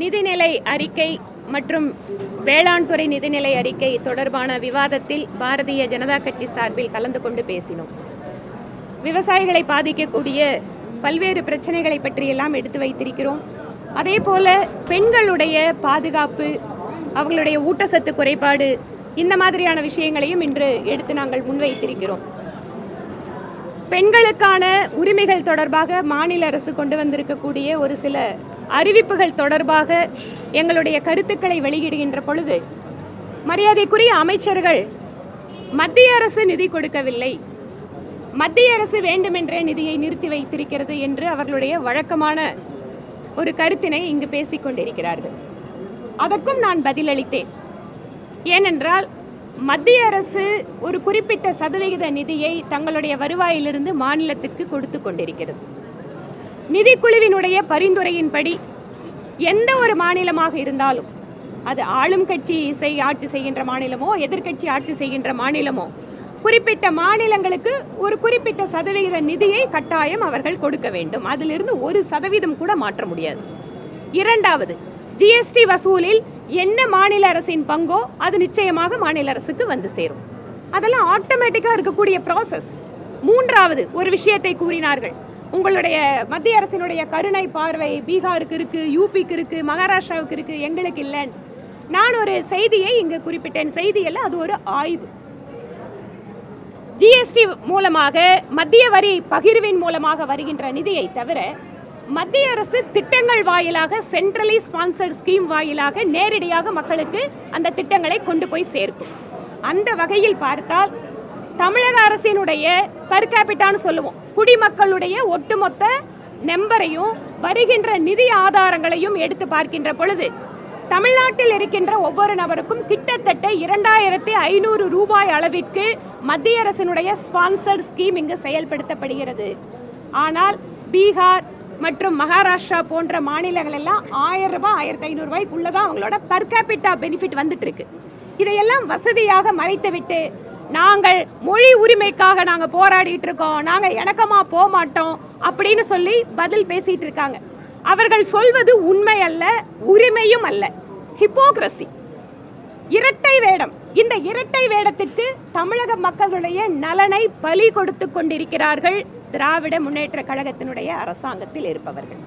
நிதிநிலை அறிக்கை மற்றும் வேளாண் துறை நிதிநிலை அறிக்கை தொடர்பான விவாதத்தில் பாரதிய ஜனதா கட்சி சார்பில் கலந்து கொண்டு பேசினோம். விவசாயிகளை பாதிக்கக்கூடிய பல்வேறு பிரச்சனைகளை பற்றியெல்லாம் எடுத்து வைத்திருக்கிறோம். அதே போல பெண்களுடைய பாதுகாப்பு, அவங்களுடைய ஊட்டச்சத்து குறைபாடு, இந்த மாதிரியான விஷயங்களையும் இன்று எடுத்து நாங்கள் முன்வைத்திருக்கிறோம். பெண்களுக்கான உரிமைகள் தொடர்பாக மாநில அரசு கொண்டு வந்திருக்கக்கூடிய ஒரு சில அறிவிப்புகள் தொடர்பாக எங்களுடைய கருத்துக்களை வெளியிடுகின்ற பொழுது மரியாதைக்குரிய அமைச்சர்கள் மத்திய அரசு நிதி கொடுக்கவில்லை, மத்திய அரசு வேண்டுமென்றே நிதியை நிறுத்தி வைத்திருக்கிறது என்று அவர்களுடைய வழக்கமான ஒரு கருத்தினை இங்கு பேசிக் கொண்டிருக்கிறார்கள். அதற்கும் நான் பதிலளித்தேன். ஏனென்றால் மத்திய அரசு ஒரு குறிப்பிட்ட சதவிகித நிதியை தங்களுடைய வருவாயிலிருந்து மாநிலத்துக்கு கொடுத்து கொண்டிருக்கிறது. நிதிக்குழுவினுடைய பரிந்துரையின்படி எந்த ஒரு மாநிலமாக இருந்தாலும், அது ஆளும் கட்சி ஆட்சி செய்கின்ற மாநிலமோ எதிர்கட்சி ஆட்சி செய்கின்ற மாநிலமோ, குறிப்பிட்ட மாநிலங்களுக்கு ஒரு குறிப்பிட்ட சதவிகித நிதியை கட்டாயம் அவர்கள் கொடுக்க வேண்டும். அதிலிருந்து 1% கூட மாற்ற முடியாது. இரண்டாவது, ஜிஎஸ்டி வசூலில் என்ன மாநில அரசின் பங்கோ அது நிச்சயமாக மாநில அரசுக்கு வந்து சேரும். அதெல்லாம் ஆட்டோமேட்டிக்கா இருக்கக்கூடிய ப்ராசஸ். மூன்றாவது ஒரு விஷயத்தை கூறினார்கள், உங்களுடைய மத்திய அரசினுடைய கருணை பார்வை பீகாருக்கு இருக்கு, யூபிக்கு இருக்கு, மகாராஷ்டிராவுக்கு இருக்கு, எங்களுக்கு இல்லைன்னு. நான் ஒரு செய்தியை இங்கு குறிப்பிட்டேன். செய்தி அல்ல, அது ஒரு ஆய்வு. ஜிஎஸ்டி மூலமாக, மத்திய வரி பகிர்வின் மூலமாக வருகின்ற நிதியை தவிர மத்திய அரசு திட்டங்கள் வாயிலாக, சென்ட்ரலி ஸ்பான்சர்ட் ஸ்கீம் வாயிலாக நேரடியாக மக்களுக்கு அந்த திட்டங்களை கொண்டு போய் சேர்க்கும். அந்த வகையில் பார்த்தால் தமிழக அரசினுடைய பர் கேபிட்டான்னு சொல்லுவோம், குடிமக்களுடைய ஒட்டுமொத்த நம்பரையும் வருகின்ற நிதி ஆதாரங்களையும் எடுத்து பார்க்கின்ற பொழுது தமிழ்நாட்டில் இருக்கின்ற ஒவ்வொரு நபருக்கும் கிட்டத்தட்ட 2500 ரூபாய் அளவிற்கு மத்திய அரசினுடைய ஸ்பான்சர்ட் ஸ்கீம் இங்கு செயல்படுத்தப்படுகிறது. ஆனால் பீகார் மற்றும் மகாராஷ்டிரா போன்ற மாநிலங்கள் எல்லாம் 1000 ரூபாய் 1500 ரூபாய்க்குள்ளதான் அவங்களோட பர் கேபிட்டா பெனிஃபிட் வந்துட்டு இருக்கு. இதையெல்லாம் வசதியாக மறைத்துவிட்டு நாங்கள் மொழி உரிமைக்காக நாங்க போராடிட்டு இருக்கோம், நாங்க இணக்கமா போக மாட்டோம் அப்படின்னு சொல்லி பதில் பேசிட்டு இருக்காங்க. அவர்கள் சொல்வது உண்மை அல்ல, உரிமையும் அல்ல, ஹிப்போக்ரசி, இரட்டை வேடம். இந்த இரட்டை வேடத்திற்கு தமிழக மக்களுடைய நலனை பலி கொடுத்து கொண்டிருக்கிறார்கள் திராவிட முன்னேற்ற கழகத்தினுடைய அரசாங்கத்தில் இருப்பவர்கள்.